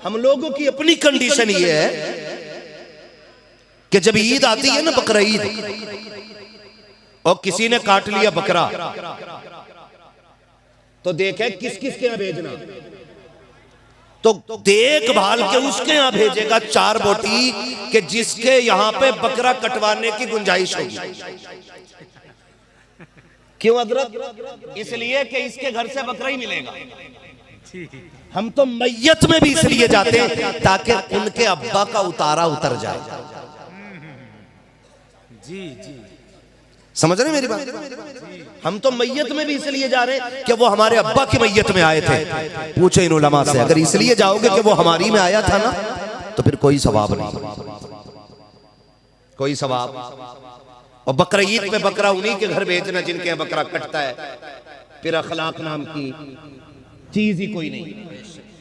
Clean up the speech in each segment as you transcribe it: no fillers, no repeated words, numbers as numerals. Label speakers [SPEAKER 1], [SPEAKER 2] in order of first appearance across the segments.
[SPEAKER 1] हम लोगों की अपनी कंडीशन ये है कि जब ईद आती है ना, बकरा ईद, और किसी ने काट लिया बकरा, तो देखे किस किस के यहां भेजना, तो देखभाल के उसके यहां भेजेगा 4 बोटी कि जिसके यहां पे बकरा कटवाने की गुंजाइश होगी। क्यों हजरत? इसलिए कि इसके घर से बकरा ही मिलेगा। हम तो मैयत में भी इसलिए जाते हैं ताकि उनके अब्बा का उतारा उतर जाए।
[SPEAKER 2] जी जी,
[SPEAKER 1] समझ रहे मेरी बात? हम तो मैयत में भी इसलिए जा रहे हैं कि वो हमारे अब्बा की मैयत में आए थे। पूछे इन उलमा से, अगर इसलिए जाओगे कि वो हमारी में आया था ना, तो फिर कोई सवाब नहीं, कोई सवाब। और बकरा ईद पे बकरा उन्हीं के घर भेजना जिनके यहाँ बकरा कटता है, फिर अखलाक नाम की चीज ही कोई नहीं।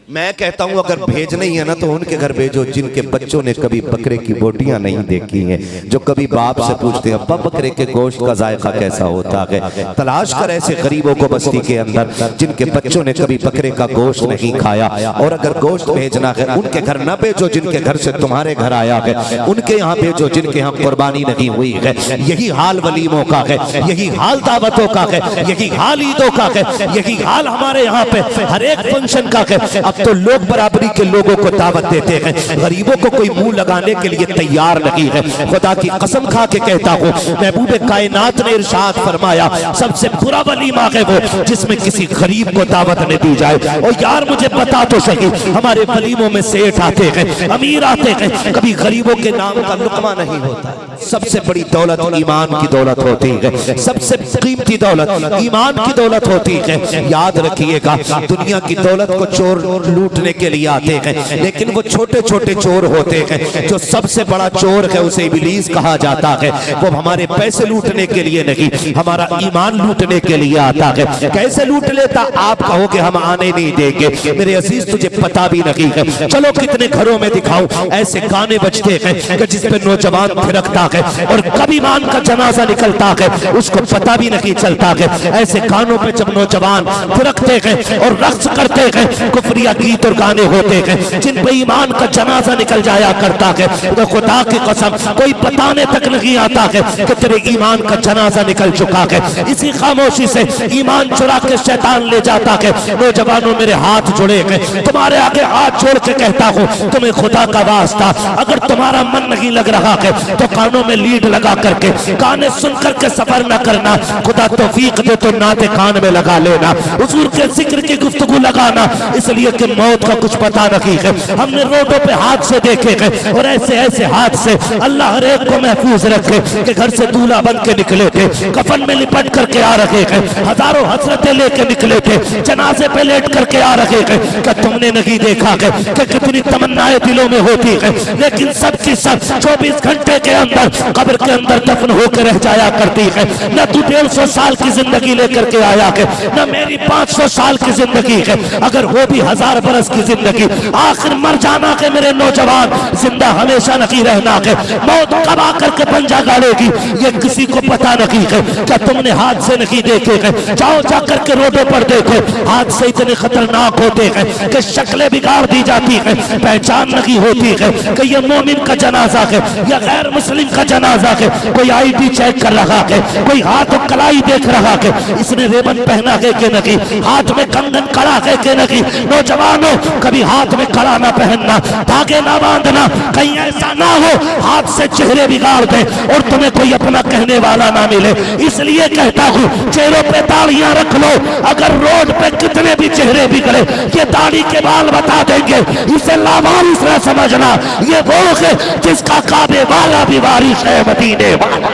[SPEAKER 1] मैं कहता हूं अगर भेजना ही है ना, तो उनके घर भेजो जिनके बच्चों ने कभी बकरे की बोटियां नहीं देखी हैं, जो कभी बाप से पूछते हैं अब्बा बकरे के गोश्त का जायका कैसा होता है। तलाश कर ऐसे गरीबों को बस्ती के अंदर जिनके बच्चों ने कभी बकरे का गोश्त नहीं खाया। और अगर गोश्त भेजना है, उनके घर न भेजो जिनके घर से तुम्हारे घर आया है, उनके यहाँ भेजो जिनके यहाँ कुर्बानी नहीं हुई है। यही हाल वलीमों का है, यही हाल दावतों का है, यही हाल ईदों का है, यही हाल हमारे यहाँ पे हर एक फंक्शन का है। अब तो लोग बराबरी के लोगों को दावत देते हैं, गरीबों को कोई मुंह लगाने के लिए तैयार नहीं है। खुदा की कसम खा के कहता हूँ, महबूब कायनात ने इरशाद फरमाया सबसे बुरा वलीमा है वो जिसमें किसी गरीब को दावत न दी जाए। और यार मुझे बता तो सही, हमारे वलीमों में सेठ आते हैं, अमीर आते हैं, कभी गरीबों के नाम का लुकमा नहीं होता। सबसे बड़ी दौलत ईमान की दौलत होती है, सबसे कीमती दौलत ईमान की दौलत होती है। याद रखिएगा, दुनिया की दौलत को चोर लूटने के लिए आते हैं, लेकिन वो छोटे छोटे चोर होते हैं। जो सबसे बड़ा चोर है उसे इब्लीस कहा जाता है। वो हमारे पैसे लूटने के लिए नहीं, हमारा ईमान लूटने के लिए आता है। कैसे लूट लेता? आप कहोगे हम आने नहीं देंगे। मेरे अजीज तुझे पता भी नहीं है। चलो कितने घरों में दिखाऊं ऐसे गाने बजते हैं कि जिसपे नौजवान थिरकता है और कभी ईमान का जनाजा निकलता है उसको पता भी नहीं चलता है। ऐसे गानों पे जब नौजवान थिरकते हैं और रक्स करते हैं, कुफरिया गीत और गाने होते हैं जिन पे ईमान का जनाजा निकल जाया करता है, तो खुदा की कसम कोई बताने तक नहीं आता है कि तेरे ईमान का जनाजा निकल चुका है। इसी खामोशी से ईमान चुरा के शैतान ले जाता है। नौजवानों मेरे हाथ जुड़े हैं, तुम्हारे आगे हाथ जोड़ के कहता हूँ, तुम्हें खुदा का वास्ता अगर तुम्हारा मन नहीं लग रहा है तो कानों में लीड लगा करके गाने सुन करके सफर न करना। खुदा तौफीक दे तो नाते कान में लगा लेना, हुजूर के जिक्र की गुफ्तगू लगाना, इसलिए कि मौत का कुछ पता नहीं है। हमने रोडों पे हादसे देखे हैं और ऐसे ऐसे हादसे अल्लाह हर एक को महफूज रखे कि घर से दूल्हा बन के निकले थे, कफन में लिपट करके आ रहे हैं, हजारों हसरतें लेके निकले थे, जनाजे पे लेट करके आ रहे हैं। क्या तुमने नहीं देखा है कि कितनी तमन्नाएं दिलों में होती है, लेकिन सबकी सब 24 घंटे के अंदर कब्र के अंदर दफन होकर रह जाया करती है। न तू 150 साल की जिंदगी लेकर के आया है, न मेरी 500 साल की जिंदगी है, अगर वो भी 1000 बरस की जिंदगी। आखिर मर जाना के मेरे नौजवान, जिंदा हमेशा नहीं रहना है। मौत कब आकर के पंजा गाड़ेगी ये किसी को पता नहीं है। क्या तुमने हादसे नहीं देखे हैं? जाओ जाकर के रोडों पर देखो, हादसे इतने खतरनाक होते हैं कि शक्लें बिगाड़ दी जाती है, पहचान नहीं होती है कि ये मोमिन का जनाजा है या गैर मुस्लिम का जनाजा है। कोई आईडी चेक कर रहा है, कोई हाथ कलाई देख रहा है, इसने रेबन पहना है कि नहीं, हाथ में कंगन कड़ा है कि नहीं। नौजवानों कभी हाथ में कड़ा ना पहनना, धागे ना बांधना, कहीं ऐसा ना हो हाथ से चेहरे बिगाड़ दे और तुम्हें कोई अपना कहने वाला ना मिले। इसलिए कहता हूँ चेहरों पे दाढ़ियां रख लो, अगर रोड पे कितने भी चेहरे बिगड़े ये दाढ़ी के बाल बता देंगे। इसे लावारिस न समझना, ये वो है जिसका काबे वाला भी वारिस है, मदीने वाला।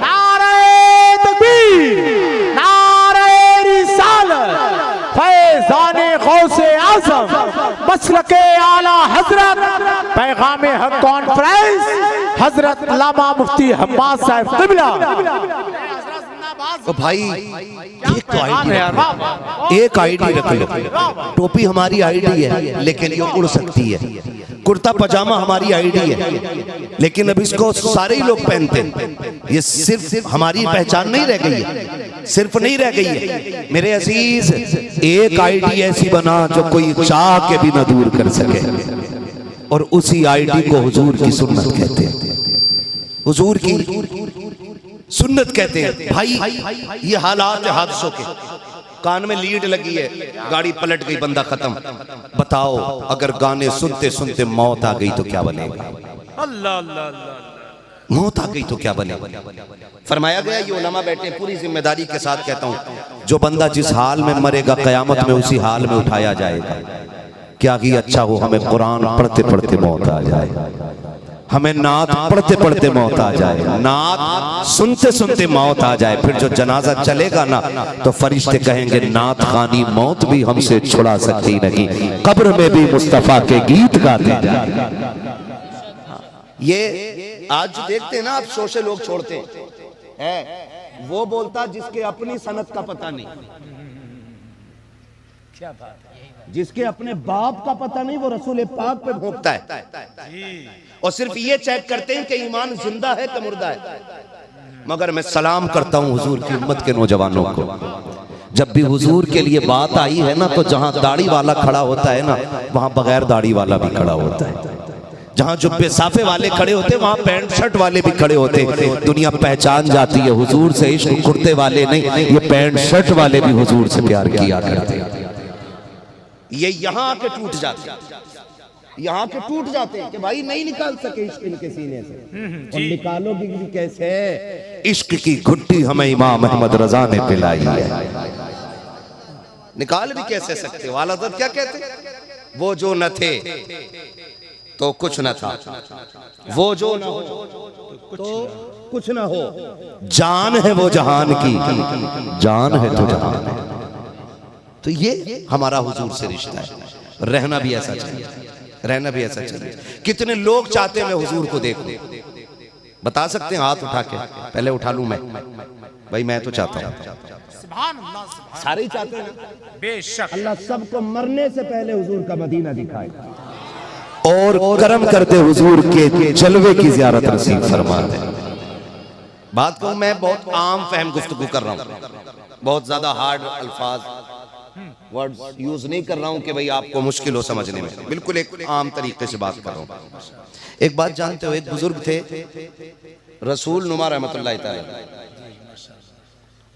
[SPEAKER 2] नारे तकबीर, नारे रिसालत, फैज़ाने गौसे आज़म, मसलके आला हजरत, पैगामे हक कॉन्फ्रेंस, हजरत अल्लामा मुफ्ती हम्माद साहब क़िबला।
[SPEAKER 1] तो भाई एक तो आईडी है, एक आईडी रख लो। टोपी हमारी आईडी है लेकिन ये उड़ सकती है, कुर्ता पजामा हमारी आईडी है लेकिन अब इसको सारे ही लोग पहनते हैं। ये सिर्फ हमारी पहचान नहीं रह गई है, सिर्फ नहीं रह गई है मेरे अजीज, एक आईडी ऐसी बना जो कोई चाह के भी न दूर कर सके, और उसी आईडी को हुजूर की सुन्नत कहते हैं। हुजूर की सुन्नत कहते हैं। भाई ये हालात है हादसों के, कान में लीड लगी है, गाड़ी पलट गई, बंदा खत्म। बताओ अगर गाने सुनते सुनते मौत आ गई तो क्या बनेगा?
[SPEAKER 3] अल्लाह अल्लाह अल्लाह,
[SPEAKER 1] मौत आ गई तो क्या बनेगा? फरमाया गया, ये उलमा बैठे, पूरी जिम्मेदारी के साथ कहता हूं, जो बंदा जिस हाल में मरेगा कयामत में उसी हाल में उठाया जाएगा। क्या ही अच्छा हो हमें कुरान पढ़ते पढ़ते मौत आ जाए, हमें नात पढ़ते पढ़ते मौत आ जाए, नात सुनते सुनते मौत आ जाए। फिर जो जनाजा चलेगा ना तो फरिश्ते कहेंगे नात खानी मौत भी हमसे छुड़ा सकती नहीं, कब्र में भी मुस्तफा के गीत गाते जाए। ये आज देखते हैं ना आप, शो से लोग छोड़ते हैं, वो बोलता जिसके अपनी सनत का पता नहीं,
[SPEAKER 3] क्या बात है,
[SPEAKER 1] जिसके अपने बाप का पता नहीं वो रसूल पाक पे भोंकता है, और सिर्फ ये चेक करते हैं कि ईमान जिंदा है कि मुर्दा है। मगर मैं सलाम करता हूं हुजूर की उम्मत के नौजवानों को, जब भी हुजूर के लिए बात आई है ना तो जहां दाढ़ी वाला खड़ा होता है ना वहां बगैर दाढ़ी वाला भी खड़ा होता है, जहां जुब्बे साफे वाले खड़े होते वहां पैंट शर्ट वाले भी खड़े होते। दुनिया पहचान जाती है हुजूर से इश्क कुर्ते वाले नहीं, ये पैंट शर्ट वाले भी हुजूर से प्यार किया करते। ये यहाँ आके टूट जाते, यहाँ के टूट जाते हैं कि भाई नहीं निकाल सके इश्क इनके सीने से, और निकालोगे भी कैसे? इश्क की घुट्टी हमें इमाम अहमद रजा ने पिलाई है, निकाल भी कैसे सकते? वाला हज़रत क्या कहते? वो जो न थे तो कुछ न था, वो जो न हो तो कुछ न हो, जान है वो जहान की, जान है तो जहान है। तो ये हमारा हुजूर से रिश्ता है, रहना भी ऐसा चाहिए, रहना भी ऐसा चाहिए। कितने लोग चाहते हैं मैं हुजूर को देखूं? बता सकते हैं हाथ उठा के? पहले उठा लूं मैं, भाई मैं तो चाहता हूं,
[SPEAKER 3] सुभान अल्लाह, सुभान
[SPEAKER 1] सारे ही चाहते हैं,
[SPEAKER 3] बेशक।
[SPEAKER 1] अल्लाह सबको मरने से पहले हुजूर का मदीना दिखाए और करम करते हुजूर के जलवे की ज़ियारत नसीब फरमा दे। बात कहूं मैं बहुत आम फहम गुफ्तगू कर रहा हूं, बहुत ज्यादा हार्ड अल्फाज वर्ड्स यूज नहीं कर रहा हूं कि भाई आपको मुश्किल हो समझने में, बिल्कुल एक आम तरीके से बात कर रहा हूं। एक बात जानते हो, एक बुजुर्ग थे रसूल नुमा रहमतुल्लाह तआला,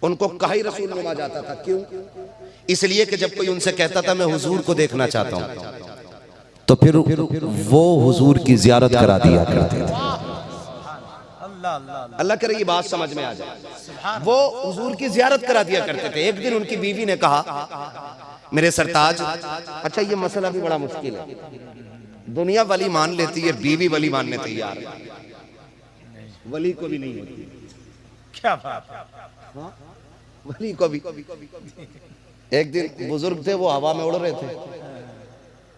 [SPEAKER 1] उनको कहा ही रसूल नुमा जाता था। क्यों? इसलिए कि जब कोई उनसे कहता था मैं हुजूर को देखना चाहता हूं तो फिर वो हुजूर की जियारत करा दिया करते थे। अल्लाह करे ये बात समझ में आ जाए, वो हुजूर की जियारत करा दिया करते थे। एक दिन उनकी बीवी ने कहा मेरे सरताज, अच्छा ये मसला भी बड़ा मुश्किल है, दुनिया वली मान लेती है, बीवी वली मानने तैयार है, वली को भी नहीं होती।
[SPEAKER 3] क्या बात है,
[SPEAKER 1] वली को भी। एक दिन बुजुर्ग थे, वो हवा में उड़ रहे थे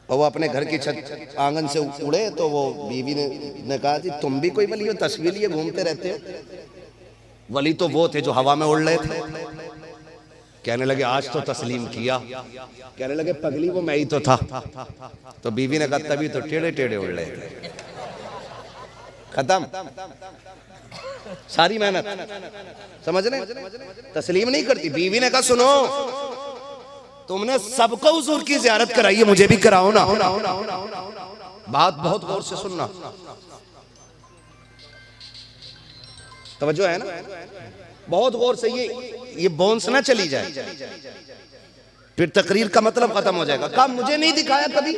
[SPEAKER 1] और वो अपने घर की छत आंगन से उड़े तो वो बीवी ने कहा कि तुम भी कोई वली हो, तस्वीर लिए घूमते रहते हो? वली तो वो थे जो हवा में उड़ रहे थे। कहने लगे आज तो तस्लीम किया, कहने लगे पगली वो मैं ही तो था। तो बीवी ने कहा तभी तो टेढ़े टेढ़े उड़ रहे थे। खत्म सारी मेहनत, समझ रहे? तस्लीम नहीं करती। बीवी ने कहा सुनो, तुमने सबको हुजूर की जियारत कराई है, मुझे भी कराओ ना। बात बहुत गौर से सुनना, तवज्जो है ना, बहुत गौर से। ये बोन्स ना चली जाए, फिर तकरीर का मतलब खत्म हो जाएगा। कहा मुझे नहीं दिखाया कभी।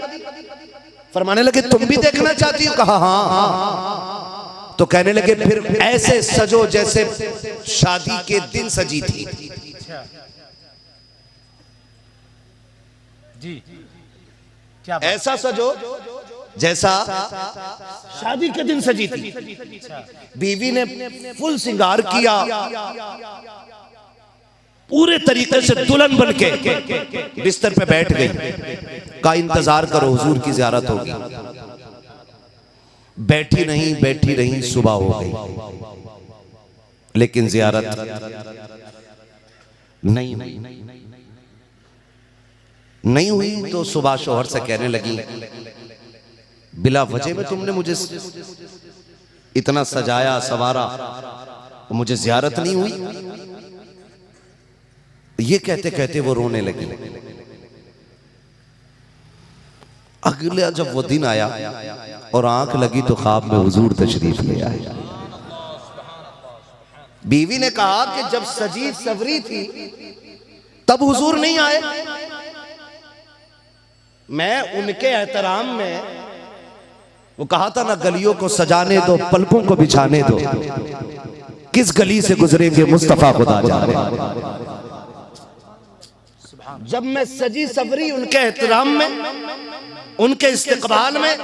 [SPEAKER 1] फरमाने लगे तुम भी देखना चाहती हो? कहा हाँ। तो कहने लगे फिर ऐसे सजो जैसे शादी के दिन सजी थी।
[SPEAKER 3] जी, क्या
[SPEAKER 1] ऐसा सजो जैसा शादी के दिन सजी थी। बीवी ने फुल सिंगार किया, पूरे तरीके से दुल्हन बन के बिस्तर पे बैठ गई। का इंतजार करो हुजूर की ज़ियारत होगी। बैठी रही सुबह हो गई लेकिन ज़ियारत नहीं हुई। तो सुबह शौहर से कहने लगी बिला वजह में तुमने मुझे इतना सजाया सवारा, मुझे ज़ियारत नहीं हुई? ये कहते कहते वो रोने लगी। अगला जब वो दिन आया और आंख लगी तो ख्वाब में हुजूर तशरीफ ले आए। बीवी ने कहा कि जब सजी सवरी थी तब हुजूर नहीं आए। मैं उनके एहतराम में, वो कहा था ना गलियों को सजाने दो पलकों को बिछाने दो, किस गली से गुजरेंगे मुस्तफा खुदा जाने। जब मैं सजी सवरी उनके एहतराम में, उनके इस्तिकबाल में,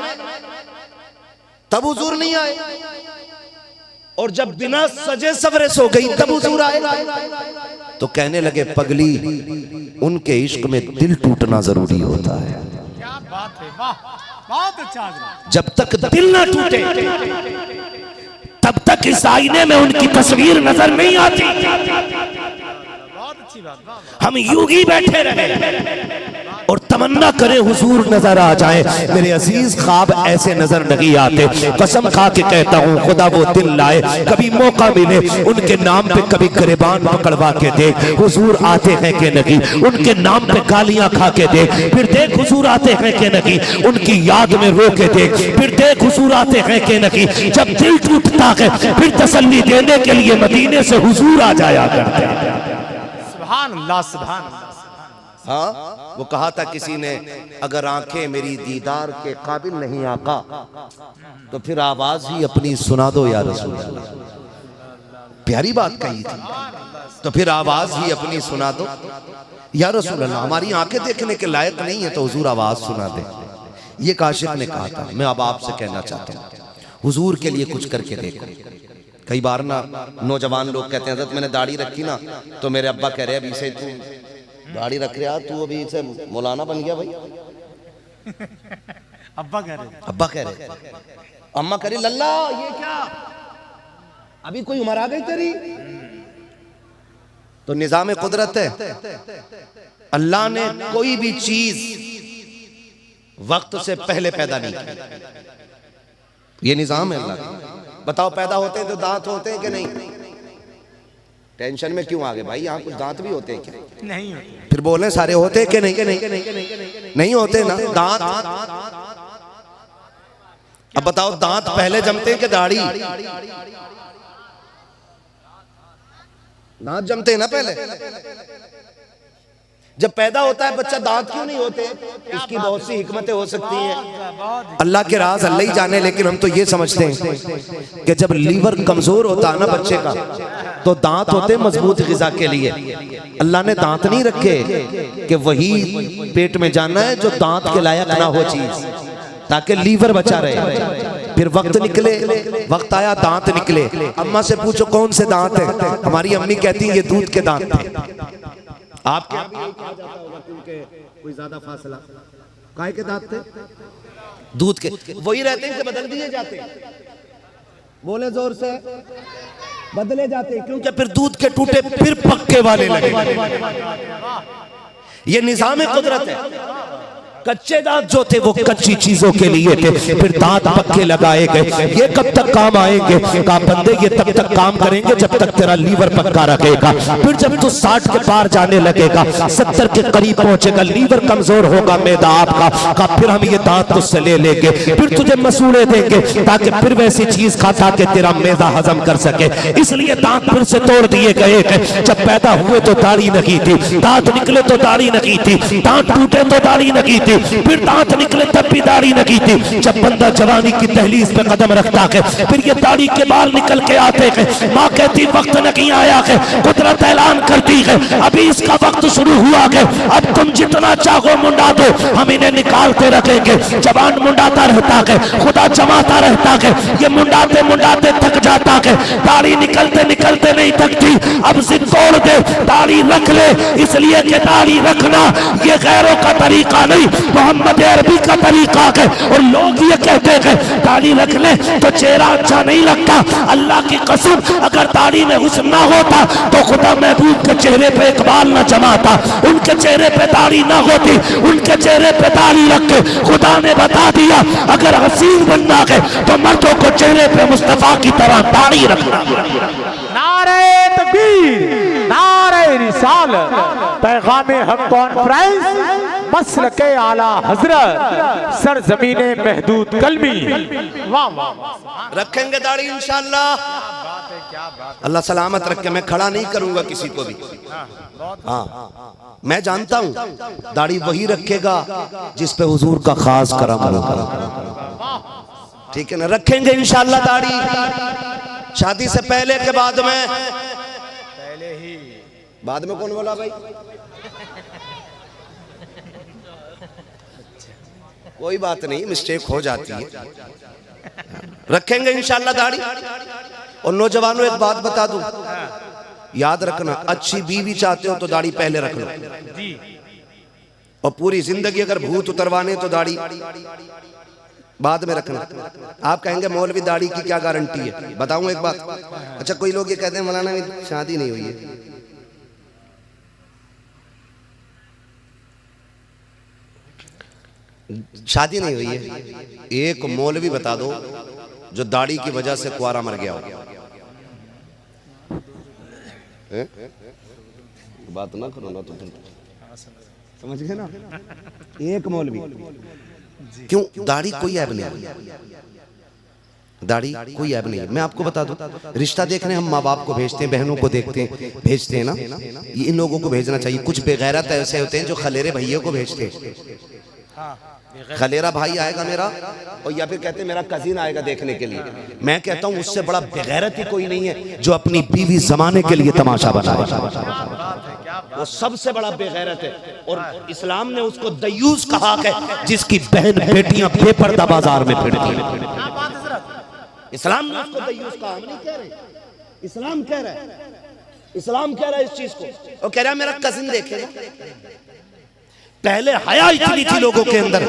[SPEAKER 1] तब हुजूर नहीं आए। और जब बिना सजे सवरे सो गई तब हुजूर आए। तो कहने लगे पगली, उनके इश्क में दिल टूटना जरूरी होता है।
[SPEAKER 3] क्या बात है, वाह, बहुत अच्छा।
[SPEAKER 1] जब तक दिल ना टूटे तब तक इस आईने में उनकी तस्वीर नजर नहीं आती।
[SPEAKER 3] बहुत अच्छी बात, वाह।
[SPEAKER 1] हम यूं ही बैठे रहे और तमन्ना करें हुजूर नजर आ जाए। मेरे अजीज, ख्वाब ऐसे नजर नहीं आते। कसम खा के कहता हूँ, खुदा वो दिल लाए, कभी मौका मिले उनके नाम पे कभी गिरबान पकड़वा के देख हुजूर आते हैं कि नहीं। उनके नाम पे गालियां खा के देख, फिर देख हुजूर आते हैं कि नहीं। उनकी याद में रो के देख, फिर देख हुजूर आते हैं कि नहीं। जब दिल टूटता है फिर तसल्ली देने के लिए मदीने से हुजूर आ जाया करते हैं।
[SPEAKER 3] सुभान अल्लाह, सुभान अल्लाह।
[SPEAKER 1] हाँ, वो कहा था किसी ने, अगर आंखें मेरी दीदार के काबिल नहीं आका तो फिर आवाज ही अपनी सुना दो या रसूल अल्लाह। प्यारी बात कही थी। तो फिर आवाज ही अपनी सुना दो या रसूल अल्लाह। हमारी आंखें देखने के लायक नहीं है तो हुजूर आवाज सुना दे। ये काशिफ ने कहा था। मैं अब आपसे कहना चाहता हूँ, हुजूर के लिए कुछ करके देखो। कई बार ना नौजवान लोग कहते हैं, हज़रत मैंने दाढ़ी रखी ना तो मेरे अब्बा कह रहे हैं अभी से तू दाढ़ी रख रहा, तू अभी से मौलाना बन गया भाई।
[SPEAKER 3] अब्बा कह रहे,
[SPEAKER 1] अब्बा कह रहे, अम्मा कह रही लल्ला ये क्या, अभी कोई उम्र आ गई तेरी। तो निजाम कुदरत है, अल्लाह ने कोई भी चीज वक्त से पहले पैदा नहीं की। ये निजाम है अल्लाह का। बताओ, पैदा होते हैं तो दांत होते हैं कि नहीं? टेंशन में क्यों आ गए भाई? यहाँ कुछ दांत भी होते हैं क्या?
[SPEAKER 3] नहीं होते।
[SPEAKER 1] फिर बोले सारे होते हैं कि नहीं? नहीं होते ना दांत। अब बताओ, दांत पहले जमते हैं कि दाढ़ी? दांत जमते हैं ना पहले। जब पैदा होता है बच्चा, दांत क्यों नहीं होते? इसकी बहुत सी हिकमतें हो सकती हैं, अल्लाह के राज अल्लाह ही जाने। लेकिन हम तो ये समझते हैं कि जब लीवर कमजोर होता है ना बच्चे का तो दांत होते मजबूत गिजा के लिए। अल्लाह ने दांत नहीं रखे कि वही पेट में जाना है जो दांत के लायक ना हो चीज, ताकि लीवर बचा रहे। फिर वक्त निकले, वक्त आया दांत निकले। अम्मा से पूछो कौन से दांत है? हमारी अम्मी कहती है ये दूध के दांत थे। आपके यहाँ भी यही कहा जाता होगा क्योंकि कोई ज्यादा फासला। काय के दांत थे? दूध के। वही रहते हैं कि बदल दिए जाते हैं? बोले जोर से, बदले जाते हैं क्योंकि फिर दूध के टूटे फिर पक्के वाले लगे। ये निजाम कुदरत है। कच्चे दांत जो थे वो कच्ची चीजों के लिए थे, फिर दांत पक्के लगाए गए। ये कब तक काम आएंगे? कहा बंदे ये तब तक काम करेंगे जब तक तेरा लीवर पक्का रखेगा। फिर जब तू 60 के पार जाने लगेगा, 70 के करीब पहुंचेगा, लीवर कमजोर होगा मैदा आपका, कहा फिर हम ये दांत तुझसे ले लेंगे, फिर तुझे मसूड़े देंगे ताकि फिर वैसी चीज खाता कि तेरा मैदा हजम कर सके। इसलिए दांत फिर से तोड़ दिए गए। जब पैदा हुए तो दाढ़ी नहीं थी, दांत निकले तो दाढ़ी नहीं थी, दांत टूटे तो दाढ़ी नहीं थी, फिर दांत निकले तब भी दाढ़ी नहीं थी। जब बंदा जवानी की दहलीज पे कदम रखता है फिर ये दाढ़ी के बाल निकल के आते हैं। माँ कहती वक्त नहीं आया है, कुदरत ऐलान करती है अभी इसका वक्त शुरू हुआ है, अब तुम जितना चाहो मुंडा दो, हम इन्हें निकालते रखेंगे। जवान मुंडाता रहता है, खुदा जमाता रहता है, ये मुंडाते मुंडाते थक जाता है, दाढ़ी निकलते निकलते नहीं थकती। अब जिद तोड़ दे, दाढ़ी रख ले, इसलिए कि दाढ़ी रखना ये गैरों का तरीका नहीं, मोहम्मद अरबी का तरीका है। और लोग ये कहते हैं दाढ़ी रख ले तो चेहरा अच्छा नहीं लगता। अल्लाह की कसम, अगर दाढ़ी में हुस्न ना होता तो खुदा महबूब के चेहरे पे एक बाल न जमाता। उनके चेहरे पे दाढ़ी ना होती, उनके चेहरे पे दाढ़ी रख के खुदा ने बता दिया अगर हसीन बनना है तो मर्दों को चेहरे पे मुस्तफा की तरह दाढ़ी रखना।
[SPEAKER 2] नारे तकबीर, नारे रिसाल पैगाम हक कॉन्फ्रेंस मसलके आला हजरत सरजमीने महदूद कलमी। वाह वाह।
[SPEAKER 1] रखेंगे दाढ़ी इंशाअल्लाह।
[SPEAKER 3] बात है, क्या बात
[SPEAKER 1] अल्लाह सलामत रखे। मैं खड़ा नहीं करूंगा किसी को भी। हाँ, मैं जानता हूं दाढ़ी वही रखेगा जिस पे हुजूर का खास करम होगा। ठीक है ना, रखेंगे इंशाअल्लाह दाढ़ी। शादी से पहले के बाद में,
[SPEAKER 3] पहले ही।
[SPEAKER 1] बाद में कौन बोला भाई? कोई बात नहीं, मिस्टेक हो जाती है। रखेंगे इंशाअल्लाह दाढ़ी। और नौजवानों एक बात बता दूं, याद रखना, अच्छी बीवी चाहते हो तो दाढ़ी पहले रख लो। और पूरी जिंदगी अगर भूत उतरवाने तो दाढ़ी बाद में रखना। आप कहेंगे मौलवी दाढ़ी की क्या गारंटी है? बताऊं एक बात। अच्छा, कोई लोग ये कहते हैं मौलाना शादी नहीं हुई है। शादी नहीं हुई है, एक मौलवी बता दो जो दाढ़ी की वजह से कुआरा मर गया हो। बात ना करो ना तो फिर समझ गए ना। एक मौलवी। क्यों? दाढ़ी कोई ऐब नहीं, दाढ़ी कोई ऐब नहीं है। मैं आपको बता दूं, रिश्ता देखने हम माँ बाप को भेजते हैं, बहनों को देखते हैं, भेजते हैं ना, ये इन लोगों को भेजना चाहिए। कुछ बेगैरत ऐसे होते हैं जो खलेरे भैया को भेजते हैं। खलेरा भाई आएगा मेरा, और या फिर कहते हैं मेरा कजिन आएगा देखने के लिए। मैं कहता हूं उससे बड़ा बेगैरत ही कोई नहीं है जो अपनी बीवी जमाने के लिए तमाशा बनाए। वो सबसे बड़ा बेगैरत है। और इस्लाम ने उसको दयूस कहा है जिसकी बहन बेटियां बेपर्दा बाजार में फिरती हैं। इस्लाम ने उसको दयूस कहा, हम नहीं कह रहे, इस्लाम कह रहा है। इस्लाम कह रहा है इस चीज को, और कह रहा है मेरा कजिन देखेगा। पहले हया इतनी थी लोगों के अंदर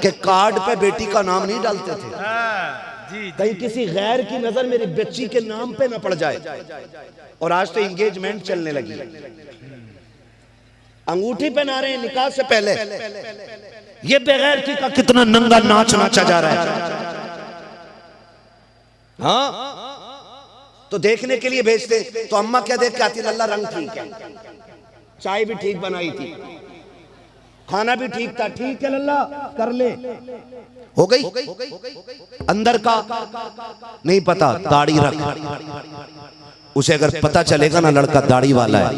[SPEAKER 1] कि कार्ड पे बेटी का नाम नहीं डालते थे, कहीं किसी गैर की नजर मेरी बच्ची के नाम पे ना पड़ जाए। और आज तो एंगेजमेंट चलने लगी, अंगूठी पहना रहे हैं निकाह से पहले। ये बेगैरती का कितना नंगा नाच नाचा जा रहा है। हाँ, तो देखने के लिए भेजते तो अम्मा क्या देख के आती? लल्ला रंग ठीक है, चाय भी ठीक बनाई थी, खाना भी ठीक था, ठीक है लल्ला कर ले, हो गई। अंदर का नहीं पता, दाढ़ी रख। उसे अगर पता चलेगा ना लड़का दाढ़ी वाला है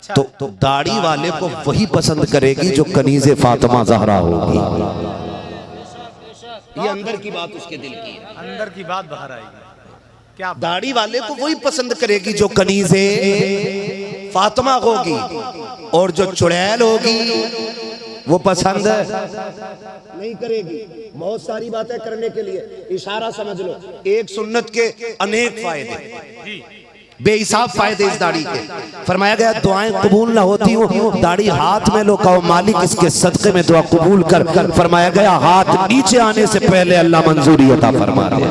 [SPEAKER 1] तो दाढ़ी वाले को वही पसंद करेगी जो कनीज़े फातिमा ज़हरा होगी। ये अंदर की बात उसके दिल की है,
[SPEAKER 3] अंदर की बात बाहर आएगी। क्या
[SPEAKER 1] दाढ़ी वाले को वही पसंद करेगी जो कनीज़े फातिमा होगी, और जो चुड़ैल होगी वो पसंद नहीं करेगी। बहुत सारी बातें करने के लिए इशारा समझ लो। एक सुन्नत के अनेक फायदे, बेहिसाब फायदे इस दाढ़ी के। फरमाया गया दुआएं कबूल ना होती हो, दाढ़ी हाथ में लो, कहो मालिक इसके सदक़े में दुआ कबूल कर। फरमाया गया हाथ नीचे आने से पहले अल्लाह मंजूरी अता फरमा दे।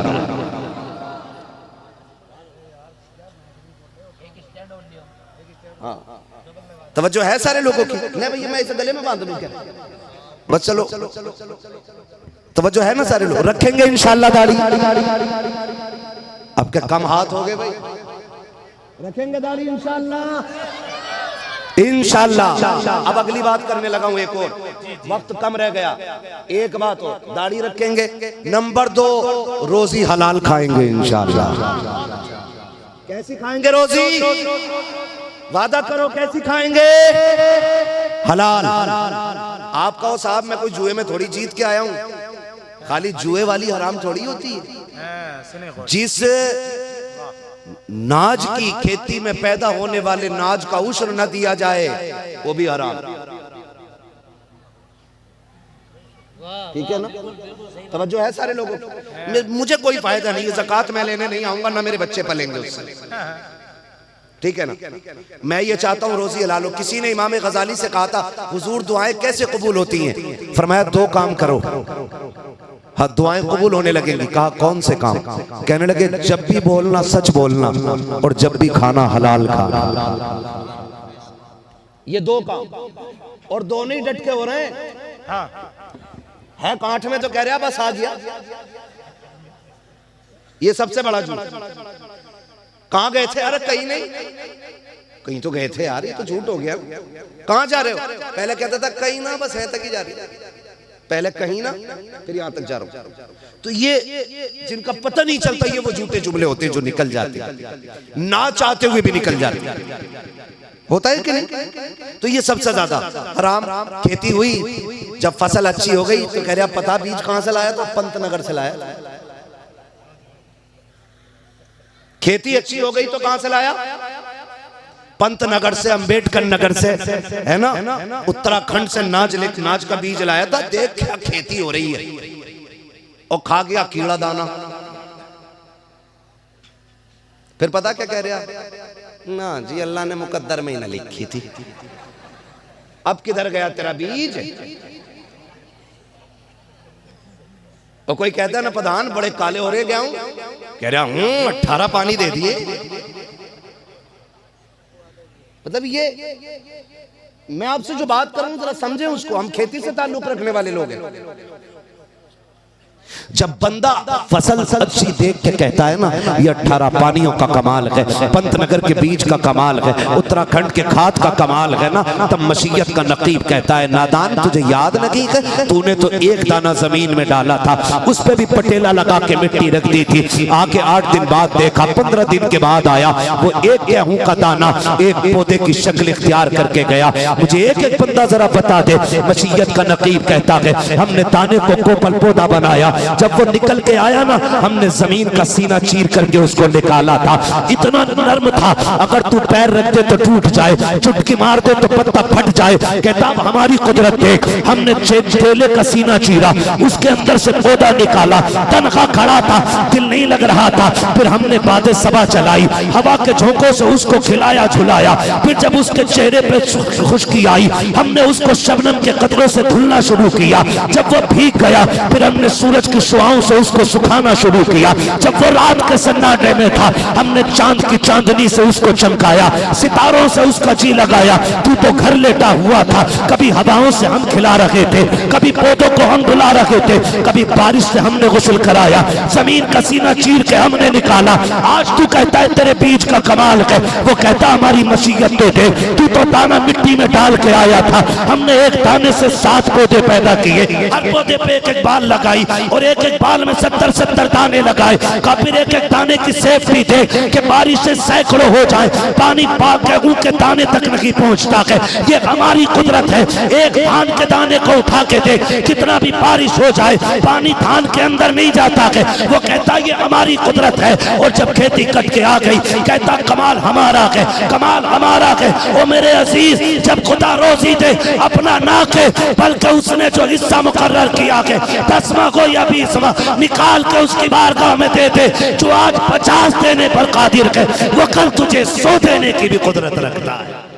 [SPEAKER 1] तवज्जो है सारे लोगों की? नहीं भैया मैं इसे गले में बांध लूं क्या? बस चलो, तवज्जो है ना सारे लोग? रखेंगे इंशाअल्लाह दाढ़ी। अब क्या कम हाथ हो गए भाई? रखेंगे दाढ़ी इंशाअल्लाह। इंशाअल्लाह। अब अगली बात करने लगा हूं, एक और, वक्त कम रह गया। एक बात हो, दाढ़ी रखेंगे। नंबर 2, रोजी हलाल खाएंगे इंशाअल्लाह। कैसी खाएंगे रोजी? वादा करो कैसी खाएंगे? हलाल। आप कहो साहब मैं कोई जुए में थोड़ी जीत के आया हूं। खाली जुए वाली हराम थोड़ी होती है। जिस नाज की खेती में पैदा होने वाले नाज का उश्र न दिया जाए वो भी हराम। ठीक है ना? तवज्जो है सारे लोगों को? मुझे कोई फायदा नहीं है, ज़कात मैं लेने नहीं आऊंगा, ना मेरे बच्चे पलेंगे उससे। ठीक है ना? मैं ये चाहता हूँ रोजी हलाल हो। किसी ने इमाम गजाली से कहा था हुजूर दुआएं कैसे कबूल होती हैं? फरमाया 2 काम करो, हाँ दुआएं कबूल होने लगेंगी। कहा कौन से काम? कहने लगे जब भी बोलना सच बोलना, और जब भी खाना हलाल खाना। ये 2 काम, और दोनों ही डट के हो रहे हैं। है कांठ में तो कह रहा बस आ गया। ये सबसे बड़ा झूठ। कहां गए थे? अरे कहीं नहीं, कहीं तो गए थे यार, ये तो झूठ हो गया। कहाँ जा रहे हो? पहले कहता था कहीं ना, बस है तक ही जा रही, पहले कहीं ना फिर यहां तक जा रहा हूं। तो ये जिनका पता नहीं चलता, ये वो झूठे जुमले होते हैं जो निकल जाते हैं, ना चाहते हुए भी निकल जाते हैं। होता है कि नहीं? तो ये सबसे ज्यादा हराम। खेती हुई, जब फसल अच्छी हो गई तो कह रहे पता बीज कहां से लाया? तो पंतनगर से लाया। खेती अच्छी हो गई तो कहां से लाया? पंतनगर से, अंबेडकर नगर से, है ना, उत्तराखंड से नाज का बीज लाया था। देख क्या खेती हो रही है, और खा गया कीड़ा दाना। फिर पता क्या कह रहा? ना जी, अल्लाह ने मुकद्दर में ही ना लिखी थी। अब किधर गया तेरा बीज? और कोई कहता है ना प्रधान बड़े काले हो रहे, गया हूं, कह रहा हूं 18 पानी दे दिए। मतलब ये मैं आपसे जो बात करूं जरा समझें उसको। हम खेती से ताल्लुक रखने वाले लोग हैं। जब बंदा फसल अच्छी देख के कहता है ना ये 18 पानियों का कमाल है, पंतनगर के बीज का कमाल है, उत्तराखंड के खाद का कमाल है ना, तब मशीयत का नकीब कहता है नादान तुझे याद नहीं है, तूने तो एक दाना जमीन में डाला था, उस पे भी पटेला लगा के मिट्टी रख दी थी। आके 8 दिन बाद देखा, 15 दिन के बाद आया, वो एक गेहूं का दाना एक पौधे की शक्ल इख्तियार करके गया। मुझे एक एक बंदा जरा बता दे। मशीयत का नकीब कहता है हमने दाने को कोपल पौधा बनाया, जब वो निकल के आया ना, हमने जमीन का सीना चीर करके उसको निकाला था। इतना नर्म था, अगर तू पैर रख दे तो टूट जाए, चुटकी मार दे तो पत्ता फट जाए। कहता हमारी कुदरत देख, हमने ठेले का सीना चीरा, उसके अंदर से पौधा निकाला, तनखा खड़ा था, दिल नहीं लग रहा था। फिर हमने बादे सबा चलाई, हवा के झोंकों से उसको खिलाया झुलाया। फिर जब उसके चेहरे पे खुशकी आई, हमने उसको शबनम के कतरों से धुलना शुरू किया। जब वो भीग गया, फिर हमने सूरज की शुआओं से उसको सुखाना शुरू किया। जब वो रात के सन्नाटे में था, हमने चांद की चांदनी से उसको चमकाया, सितारों से उसका जी लगाया। तू तो घर लेटा हुआ था, कभी हवाओं से हम खिला रहे थे, कभी पौधों को हम बुला रहे थे, कभी बारिश से हमने गुस्ल कराया, जमीन का सीना चीर के हमने निकाला। आज तू कहता है तेरे बीज का कमाल है, वो कहता हमारी मसीहत दे दे। तू तो दाना मिट्टी में डाल के आया था, हमने एक दाने से 7 पौधे पैदा किए, हर पौधे पे एक एक बाल लगाई, और एक एक बाल में 70-70 दाने लगाए। फिर एक एक दाने की सेफ्टी दे कि बारिश से सैकड़ों हो जाए, पानी गेहूं के दाने तक नहीं पहुंचता है। ये हमारी कुदरत है। एक धान के दाने को उठा के दे, कितना भी बारिश हो जाए पानी धान के अंदर नहीं जाता है। वो कहता ये हमारी कुदरत है। और जब खेती कट के आ गई, कहता कमाल हमारा है, कमाल हमारा है। ओ मेरे अजीज, जब खुदा रोजी दे अपना ना के, बल्कि उसने जो हिस्सा मुकर्रर किया है 10वां को या 20वां निकाल के उसकी बारगाह में दे दे। जो आज 50 देने पर कादिर है, वो कल तुझे 100 देने की भी कुदरत रखता है।